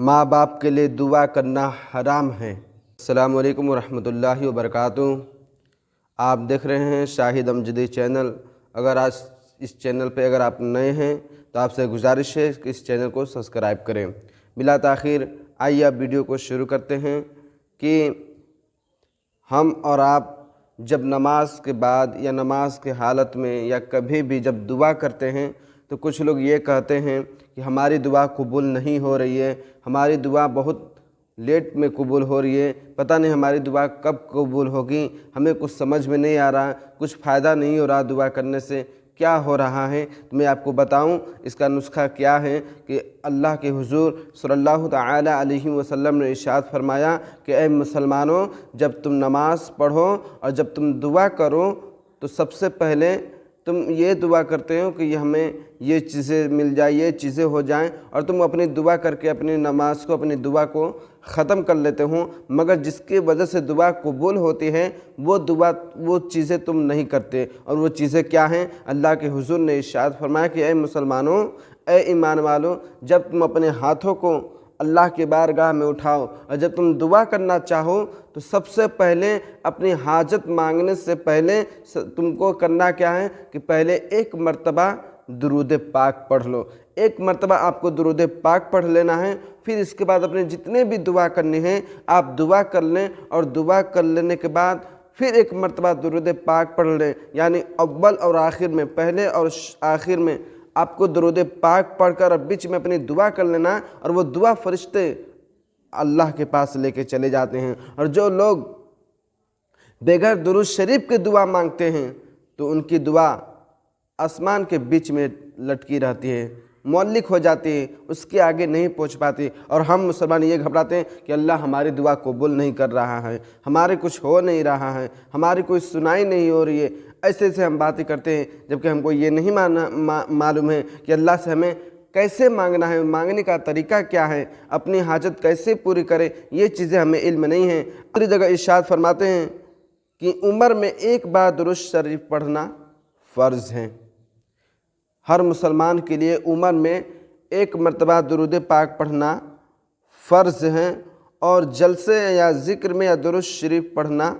माँ बाप के लिए दुआ करना हराम है। अस्सलामु अलैकुम वरहमतुल्लाहि वबरकातुहू। आप देख रहे हैं शाहिद अमजदी चैनल। अगर आज इस चैनल पे अगर आप नए हैं तो आपसे गुजारिश है कि इस चैनल को सब्सक्राइब करें। बिला ताख़ीर आइए आप वीडियो को शुरू करते हैं कि हम और आप जब नमाज के बाद या नमाज के हालत में या कभी भी जब दुआ करते हैं तो कुछ लोग ये कहते हैं कि हमारी दुआ कबूल नहीं हो रही है, हमारी दुआ बहुत लेट में कबूल हो रही है, पता नहीं हमारी दुआ कब कबूल होगी, हमें कुछ समझ में नहीं आ रहा, कुछ फ़ायदा नहीं हो रहा दुआ करने से, क्या हो रहा है। तो मैं आपको बताऊं इसका नुस्खा क्या है कि अल्लाह के हुजूर सल्लल्लाहु तआला अलैहि वसल्लम ने इरशाद फरमाया कि ऐ मुसलमानों, जब तुम नमाज़ पढ़ो और जब तुम दुआ करो तो सबसे पहले तुम ये दुआ करते हो कि हमें ये चीज़ें मिल जाए, ये चीज़ें हो जाएं, और तुम अपनी दुआ करके अपनी नमाज को, अपनी दुआ को ख़त्म कर लेते हो, मगर जिसकी वजह से दुआ कबूल होती है वो चीज़ें तुम नहीं करते। और वो चीज़ें क्या हैं? अल्लाह के हुजूर ने इरशाद फरमाया कि ऐ मुसलमानों, ऐ ईमान वालों, जब तुम अपने हाथों को अल्लाह के बारगाह में उठाओ और जब तुम दुआ करना चाहो तो सबसे पहले अपनी हाजत मांगने से पहले तुमको करना क्या है कि पहले एक मर्तबा दुरूद पाक पढ़ लो। एक मर्तबा आपको दुरूद पाक पढ़ लेना है, फिर इसके बाद अपने जितने भी दुआ करनी है आप दुआ कर लें, और दुआ कर लेने के बाद फिर एक मर्तबा दुरूद पाक पढ़ लें। यानी अव्वल और आखिर में, पहले और आखिर में आपको दुरूद पाक पढ़कर अब बीच में अपनी दुआ कर लेना, और वो दुआ फरिश्ते अल्लाह के पास लेके चले जाते हैं। और जो लोग बगैर दुरूद शरीफ के दुआ मांगते हैं तो उनकी दुआ आसमान के बीच में लटकी रहती है, मौलिक हो जाती है, उसके आगे नहीं पहुंच पाती। और हम मुसलमान ये घबराते हैं कि अल्लाह हमारी दुआ कबूल नहीं कर रहा है, हमारे कुछ हो नहीं रहा है, हमारी कोई सुनाई नहीं हो रही है, ऐसे ऐसे हम बातें करते हैं, जबकि हमको ये नहीं मालूम है कि अल्लाह से हमें कैसे मांगना है, मांगने का तरीका क्या है, अपनी हाजत कैसे पूरी करें, ये चीज़ें हमें इल्म नहीं है। दूसरी जगह इरशाद फरमाते हैं कि उम्र में एक बार दुरूद शरीफ पढ़ना फ़र्ज़ है। हर मुसलमान के लिए उम्र में एक मर्तबा दुरूद पाक पढ़ना फ़र्ज़ है, और जलसे या ज़िक्र में या दुरूद शरीफ पढ़ना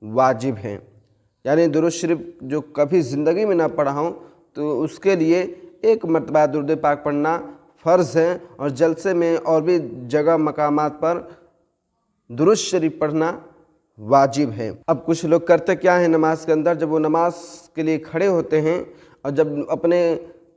वाजिब है। यानी दुरूद शरीफ जो कभी ज़िंदगी में ना पढ़ा हूँ तो उसके लिए एक मर्तबा दुरूद पाक पढ़ना फ़र्ज़ है, और जलसे में और भी जगह मकामात पर दुरूद शरीफ पढ़ना वाजिब है। अब कुछ लोग करते क्या हैं नमाज के अंदर, जब वो नमाज के लिए खड़े होते हैं और जब अपने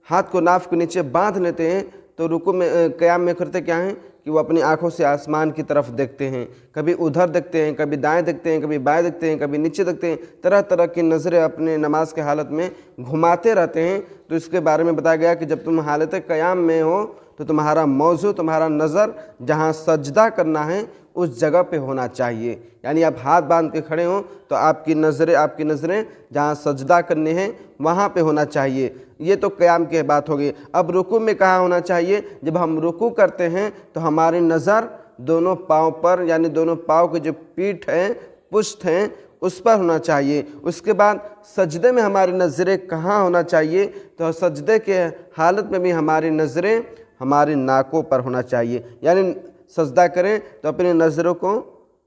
हाथ को नाफ के नीचे बांध लेते हैं तो रुकू में क़याम में करते क्या हैं कि वो अपनी आँखों से आसमान की तरफ देखते हैं, कभी उधर देखते हैं, कभी दाएं देखते हैं, कभी बाएं देखते हैं, कभी नीचे देखते हैं, तरह तरह की नज़रें अपने नमाज के हालत में घुमाते रहते हैं। तो इसके बारे में बताया गया कि जब तुम हालत क़याम में हो तो तुम्हारा मौजू, तुम्हारा नज़र जहाँ सजदा करना है उस जगह पे होना चाहिए। यानी आप हाथ बांध के खड़े हों तो आपकी नज़रें जहाँ सजदा करने हैं वहाँ पे होना चाहिए। ये तो क़याम की बात हो गई। अब रुकू में कहाँ होना चाहिए? जब हम रुकू करते हैं तो हमारी नज़र दोनों पाँव पर, यानी दोनों पाँव के जो पीठ हैं, पुष्ट हैं, उस पर होना चाहिए। उसके बाद सजदे में हमारी नज़रें कहाँ होना चाहिए? तो सजदे के हालत में भी हमारी नज़रें हमारी नाकों पर होना चाहिए। यानी सजदा करें तो अपनी नज़रों को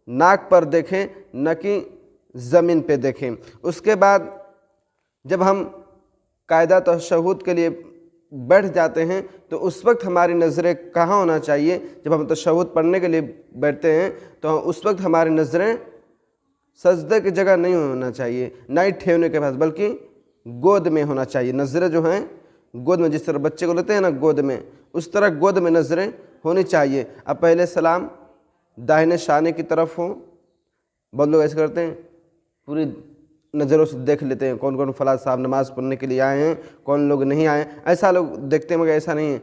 नाक पर देखें, न कि ज़मीन पे देखें। उसके बाद जब हम कायदा तशहुद के लिए बैठ जाते हैं तो उस वक्त हमारी नज़रें कहाँ होना चाहिए? जब हम तशहुद पढ़ने के लिए बैठते हैं तो उस वक्त हमारी नज़रें सजदे की जगह नहीं होना चाहिए, ना ही ठेवने के पास, बल्कि गोद में होना चाहिए। नज़रें जो हैं गोद में, जिस तरह बच्चे को लेते हैं ना गोद में, उस तरह गोद में नज़रें होनी चाहिए। अब पहले सलाम दाहिने शाने की तरफ हो, बहुत लोग ऐसे करते हैं, पूरी नज़रों से देख लेते हैं कौन कौन फलां साहब नमाज़ पढ़ने के लिए आए हैं, कौन लोग नहीं आए, ऐसा लोग देखते हैं, मगर ऐसा नहीं है।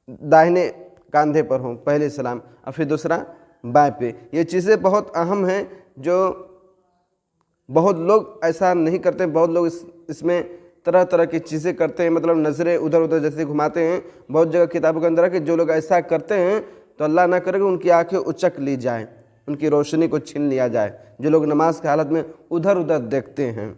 दाहिने कंधे पर हो पहले सलाम, और फिर दूसरा बाएं पे। ये चीज़ें बहुत अहम हैं जो बहुत लोग ऐसा नहीं करते। बहुत लोग इसमें तरह तरह की चीज़ें करते हैं, मतलब नज़रें उधर उधर जैसे घुमाते हैं। बहुत जगह किताबों के अंदर है कि जो लोग ऐसा करते हैं तो अल्लाह ना करे कि उनकी आंखें उचक ली जाए, उनकी रोशनी को छीन लिया जाए, जो लोग नमाज की हालत में उधर उधर देखते हैं।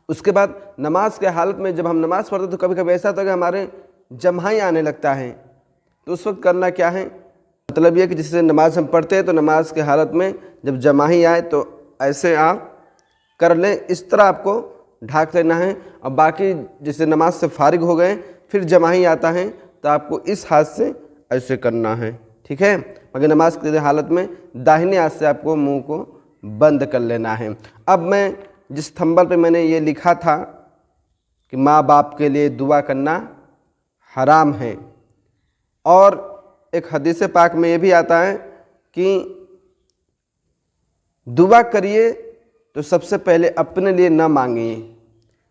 उसके बाद नमाज के हालत में जब हम नमाज़ पढ़ते तो कभी कभी ऐसा होता है कि हमारे जम्हाई आने लगता है, तो उस वक्त करना क्या है مطلب یہ کہ جس سے نماز ہم پڑھتے ہیں تو نماز کے حالت میں جب جماعی آئے تو ایسے آپ کر لیں، اس طرح آپ کو ڈھانک لینا ہے۔ اور باقی جسے نماز سے فارغ ہو گئے پھر جماعی آتا ہے تو آپ کو اس ہاتھ سے ایسے کرنا ہے، ٹھیک ہے؟ مگر نماز کی حالت میں داہنے ہاتھ سے آپ کو منہ کو بند کر لینا ہے۔ اب میں جس تھمبل پہ میں نے یہ لکھا تھا کہ ماں باپ کے لیے دعا کرنا حرام ہے، اور ایک حدیث پاک میں یہ بھی آتا ہے کہ دعا کریے تو سب سے پہلے اپنے لیے نہ مانگیے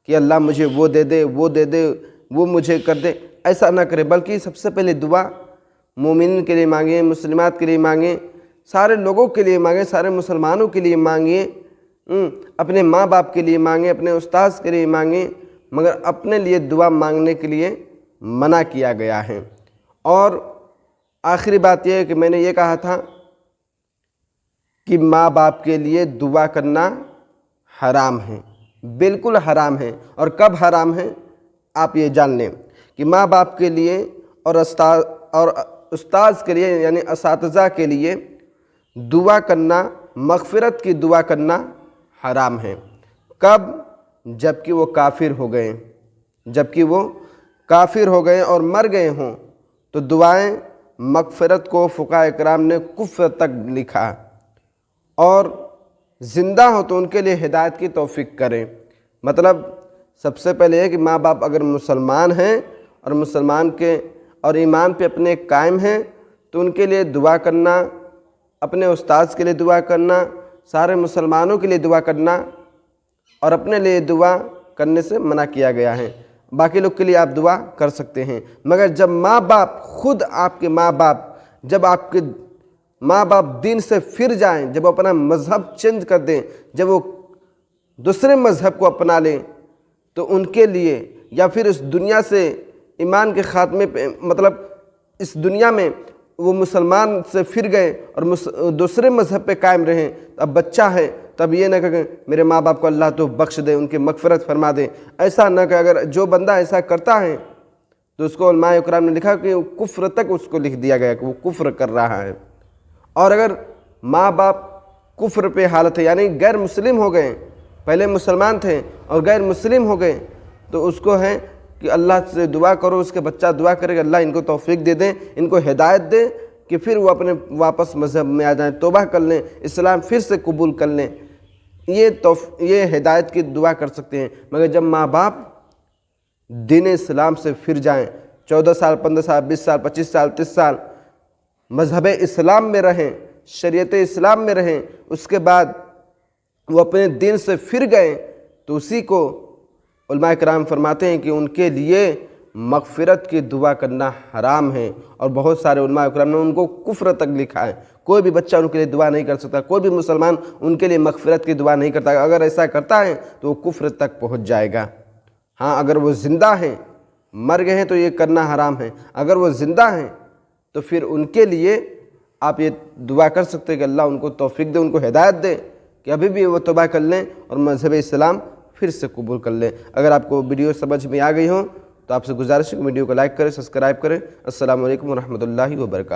کہ اللہ مجھے وہ دے دے، وہ دے دے، وہ مجھے کر دے، ایسا نہ کرے، بلکہ سب سے پہلے دعا مومنین کے لیے مانگیں، مسلمات کے لیے مانگیں، سارے لوگوں کے لیے مانگیں، سارے مسلمانوں کے لیے مانگیں، اپنے ماں باپ کے لیے مانگیں، اپنے استاذ کے لیے مانگیں، مگر اپنے لیے دعا مانگنے کے لیے منع کیا گیا ہے۔ اور آخری بات یہ ہے کہ میں نے یہ کہا تھا کہ ماں باپ کے لیے دعا کرنا حرام ہے، بالکل حرام ہے۔ اور کب حرام ہے آپ یہ جان لیں کہ ماں باپ کے لیے اور استاذ کے لیے یعنی اساتذہ کے لیے دعا کرنا، مغفرت کی دعا کرنا حرام ہے۔ کب؟ جب کہ وہ کافر ہو گئے، جب کہ وہ کافر ہو گئے اور مر گئے ہوں تو دعائیں مغفرت کو فقہاء کرام نے کفر تک لکھا، اور زندہ ہو تو ان کے لیے ہدایت کی توفیق کریں۔ مطلب سب سے پہلے یہ کہ ماں باپ اگر مسلمان ہیں اور مسلمان کے اور ایمان پہ اپنے قائم ہیں تو ان کے لیے دعا کرنا، اپنے استاذ کے لیے دعا کرنا، سارے مسلمانوں کے لیے دعا کرنا، اور اپنے لیے دعا کرنے سے منع کیا گیا ہے۔ باقی لوگ کے لیے آپ دعا کر سکتے ہیں، مگر جب ماں باپ، خود آپ کے ماں باپ، جب آپ کے ماں باپ دین سے پھر جائیں، جب وہ اپنا مذہب چینج کر دیں، جب وہ دوسرے مذہب کو اپنا لیں، تو ان کے لیے یا پھر اس دنیا سے ایمان کے خاتمے پہ، مطلب اس دنیا میں وہ مسلمان سے پھر گئے اور دوسرے مذہب پہ قائم رہیں، اب بچہ ہے تب یہ نہ کہیں میرے ماں باپ کو اللہ تو بخش دے، ان کی مغفرت فرما دے، ایسا نہ کہ اگر جو بندہ ایسا کرتا ہے تو اس کو علماء اکرام نے لکھا کہ کفر تک اس کو لکھ دیا گیا کہ وہ کفر کر رہا ہے۔ اور اگر ماں باپ کفر پہ حالت ہے یعنی غیر مسلم ہو گئے، پہلے مسلمان تھے اور غیر مسلم ہو گئے، تو اس کو ہے کہ اللہ سے دعا کرو، اس کے بچہ دعا کرے کہ اللہ ان کو توفیق دے دیں، ان کو ہدایت دے کہ پھر وہ اپنے واپس مذہب میں آ جائیں، توبہ کر لیں، اسلام پھر سے قبول کر لیں، یہ ہدایت کی دعا کر سکتے ہیں۔ مگر جب ماں باپ دین اسلام سے پھر جائیں، 14 سال، 15 سال، 20 سال، 25 سال، 30 سال مذہب اسلام میں رہیں، شریعت اسلام میں رہیں، اس کے بعد وہ اپنے دین سے پھر گئے، تو اسی کو علماء کرام فرماتے ہیں کہ ان کے لیے مغفرت کی دعا کرنا حرام ہے۔ اور بہت سارے علماء کرام نے ان کو کفر تک لکھا ہے، کوئی بھی بچہ ان کے لیے دعا نہیں کر سکتا، کوئی بھی مسلمان ان کے لیے مغفرت کی دعا نہیں کرتا، اگر ایسا کرتا ہے تو وہ کفر تک پہنچ جائے گا۔ ہاں اگر وہ زندہ ہیں، مر گئے ہیں تو یہ کرنا حرام ہے، اگر وہ زندہ ہیں تو پھر ان کے لیے آپ یہ دعا کر سکتے ہیں کہ اللہ ان کو توفیق دے، ان کو ہدایت دے کہ ابھی بھی وہ توبہ کر لیں اور مذہب اسلام پھر سے قبول کر لیں۔ اگر آپ کو ویڈیو سمجھ میں آ گئی ہو تو آپ سے گزارش ہے کہ ویڈیو کو لائک کریں، سبسکرائب کریں۔ السلام علیکم ورحمۃ اللہ وبرکاتہ۔